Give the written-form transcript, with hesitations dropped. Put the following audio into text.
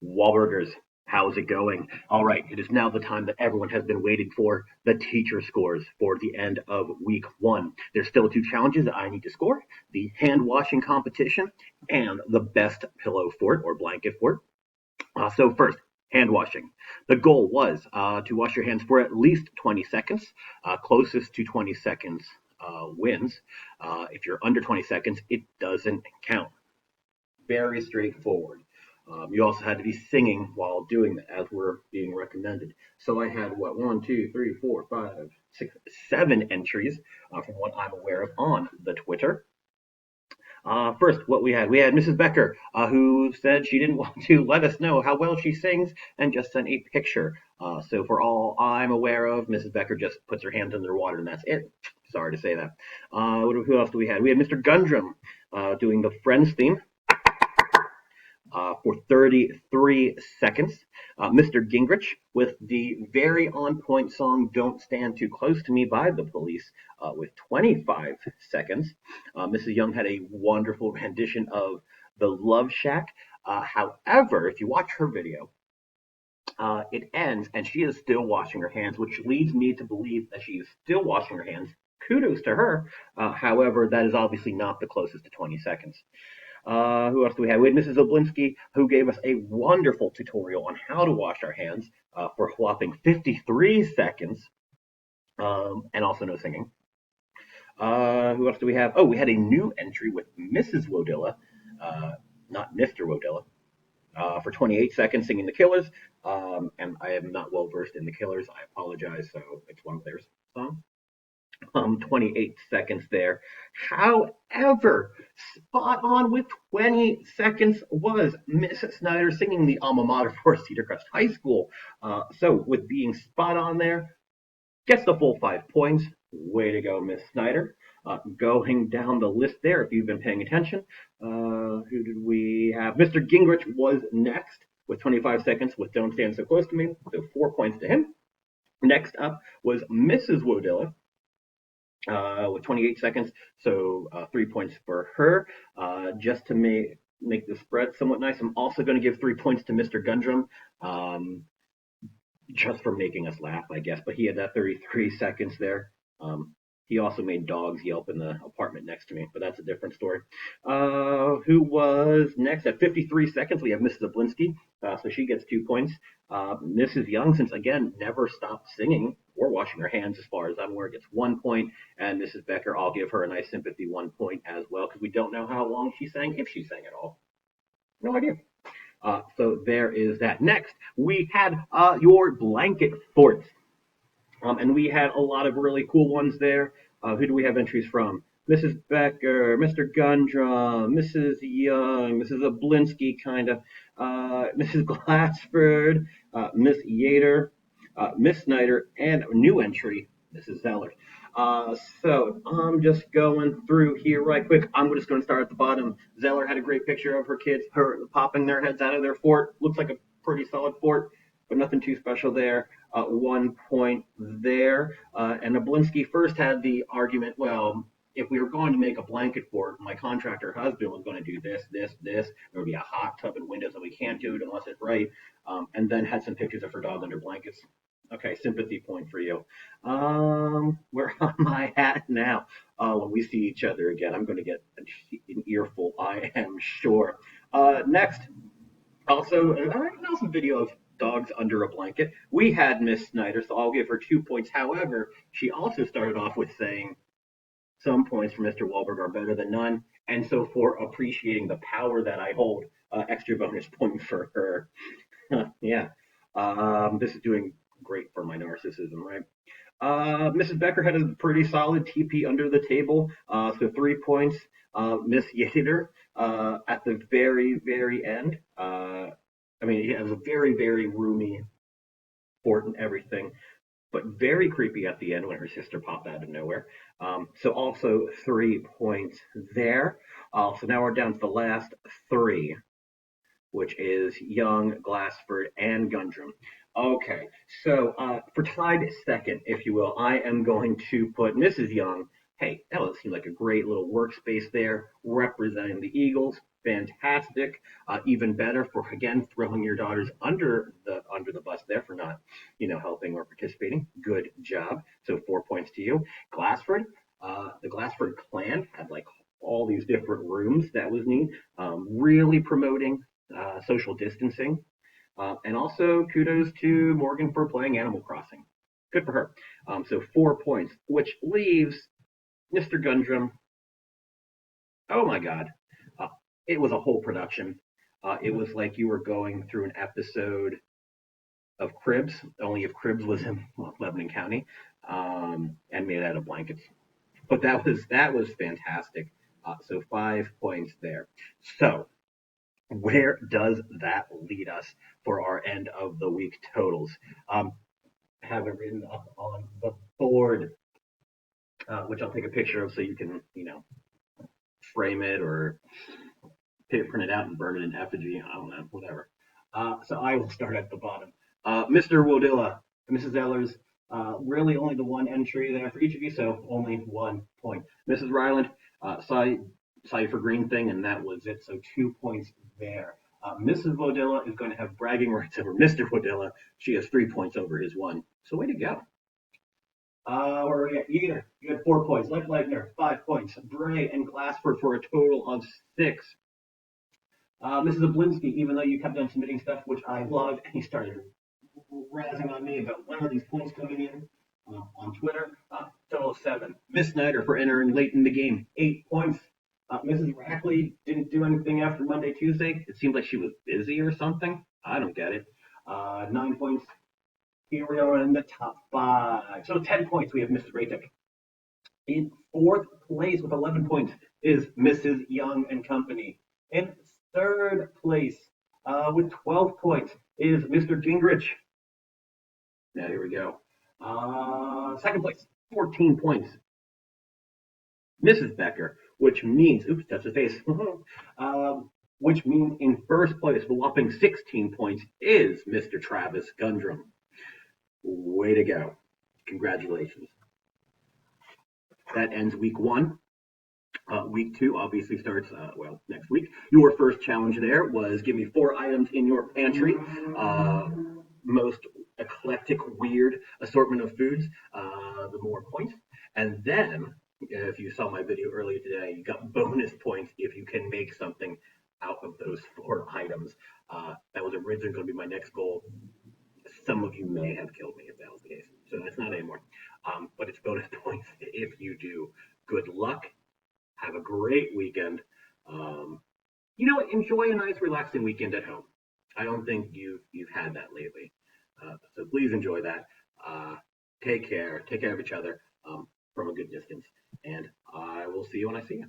Wahlburgers, how's it going? All right, it is now the time that everyone has been waiting for, the teacher scores for the end of week one. There's still two challenges that I need to score, the hand washing competition and the best pillow fort or blanket fort. So first, hand washing. The goal was to wash your hands for at least 20 seconds. Closest to 20 seconds wins. If you're under 20 seconds, it doesn't count. Very straightforward. You also had to be singing while doing that, as we're being recommended. So I had what, one, two, three, four, five, six, seven entries from what I'm aware of on the Twitter. First, what we had Mrs. Becker, who said she didn't want to let us know how well she sings and just sent a picture. So for all I'm aware of, Mrs. Becker just puts her hands under water and that's it. Sorry to say that. Who else do we have? We had Mr. Gundrum doing the Friends theme for 33 seconds. Mr. Gingrich with the very on point song Don't Stand Too Close to Me by the Police with 25 seconds. Mrs. Young had a wonderful rendition of The Love Shack. However, if you watch her video, it ends and she is still washing her hands, which leads me to believe that she is still washing her hands. Kudos to her. However, that is obviously not the closest to 20 seconds. Who else do we have? We had Mrs. Oblinsky, who gave us a wonderful tutorial on how to wash our hands for a whopping 53 seconds, and also no singing. Who else do we have? Oh, we had a new entry with Mrs. Wodilla, not Mr. Wodilla, for 28 seconds singing The Killers. And I am not well versed in The Killers. I apologize. So it's one of their songs. 28 seconds there. However, spot on with 20 seconds was Miss Snyder singing the alma mater for Cedar Crest High School. So with being spot on there, gets the full 5 points. Way to go, Miss Snyder. Going down the list there, if you've been paying attention, who did we have? Mr. Gingrich was next with 25 seconds with Don't Stand So Close to Me, so 4 points to him. Next up was Mrs. Wodilla with 28 seconds, so 3 points for her. Just to make the spread somewhat nice, I'm also going to give 3 points to Mr. Gundrum, just for making us laugh, I guess. But he had that 33 seconds there. He also made dogs yelp in the apartment next to me, but that's a different story. Who was next? At 53 seconds, we have Mrs. Oblinsky, so she gets 2 points. Mrs. Young, since again, never stopped singing or washing her hands as far as I'm aware, gets 1 point. And Mrs. Becker, I'll give her a nice sympathy 1 point as well, because we don't know how long she sang, if she sang at all. No idea. So there is that. Next, we had your blanket forts. And we had a lot of really cool ones there. Who do we have entries from? Mrs. Becker, Mr. Gundrum, Mrs. Young, Mrs. Oblinsky, kind of, Mrs. Glassford, Miss Yater, Miss Snyder, and a new entry, Mrs. Zeller. So I'm just going through here right quick. I'm just going to start at the bottom. Zeller had a great picture of her kids, her popping their heads out of their fort. Looks like a pretty solid fort, but nothing too special there. 1 point there. And Oblinsky first had the argument, well, if we were going to make a blanket fort, my contractor husband was going to do this. There would be a hot tub and windows, and we can't do it unless it's right. And then had some pictures of her dog under blankets. Okay, sympathy point for you. Where am I at now? When we see each other again, I'm going to get an earful, I am sure. Next, also, an awesome video of dogs under a blanket. We had Miss Snyder, so I'll give her 2 points. However, she also started off with saying some points for Mr. Wahlberg are better than none. And so for appreciating the power that I hold, extra bonus point for her. Yeah. This is doing great for my narcissism, right? Mrs. Becker had a pretty solid TP under the table, so 3 points. Miss Yater at the very, very end. I mean, it was a very, very roomy fort and everything, but very creepy at the end when her sister popped out of nowhere. So also 3 points there. So now we're down to the last three, which is Young, Glassford, and Gundrum. Okay, so for tied second, if you will, I am going to put Mrs. Young. Hey, that would seem like a great little workspace there, representing the Eagles. fantastic. Even better for again throwing your daughters under the bus there for not, helping or participating. Good job. So 4 points to you. Glassford, the Glassford clan had like all these different rooms. That was neat. Really promoting social distancing. And also kudos to Morgan for playing Animal Crossing. Good for her. So 4 points, which leaves Mr. Gundrum. Oh my God. Uh, it was a whole production. It was like you were going through an episode of Cribs, only if Cribs was in Lebanon County, and made out of blankets. But that was fantastic. So 5 points there. So where does that lead us for our end of the week totals? Um, have it written up on the board, which I'll take a picture of so you can, frame it or print it out and burn it in effigy. I don't know, whatever. So I will start at the bottom. Mr. Wodilla, Mrs. Ellers, really only the one entry there for each of you, so only 1 point. Mrs. Ryland, saw you for green thing, and that was it. So 2 points there. Mrs. Wodilla is going to have bragging rights over Mr. Wodilla. She has 3 points over his one. So way to go. Where are we at? Eater, you had 4 points. Leif Legner, 5 points. Bray and Glassford for a total of 6. Mrs. Oblinsky, even though you kept on submitting stuff, which I loved, and he started razzing on me about when are these points coming in on Twitter. Total of 7. Miss Snyder for entering late in the game, 8 points. Mrs. Rackley didn't do anything after Monday, Tuesday. It seemed like she was busy or something. I don't get it. 9 points. Here we are in the top 5. So 10 points we have Mrs. Raytick. In 4th place with 11 points is Mrs. Young and Company. In 3rd place with 12 points is Mr. Gingrich. Now here we go. 2nd place, 14 points. Mrs. Becker, which means, oops, touch the face. Which means in 1st place, the whopping 16 points is Mr. Travis Gundrum. Way to go. Congratulations. That ends week 1. Week 2 obviously starts, next week. Your first challenge there was give me 4 items in your pantry. Most eclectic, weird assortment of foods, the more points. And then, if you saw my video earlier today, you got bonus points if you can make something out of those 4 items. That was originally going to be my next goal. Some of you may have killed me if that was the case. So that's not anymore. But it's bonus points if you do. Good luck. Have a great weekend. Enjoy a nice, relaxing weekend at home. I don't think you've had that lately. So please enjoy that. Take care. Take care of each other from a good distance. And I will see you when I see you.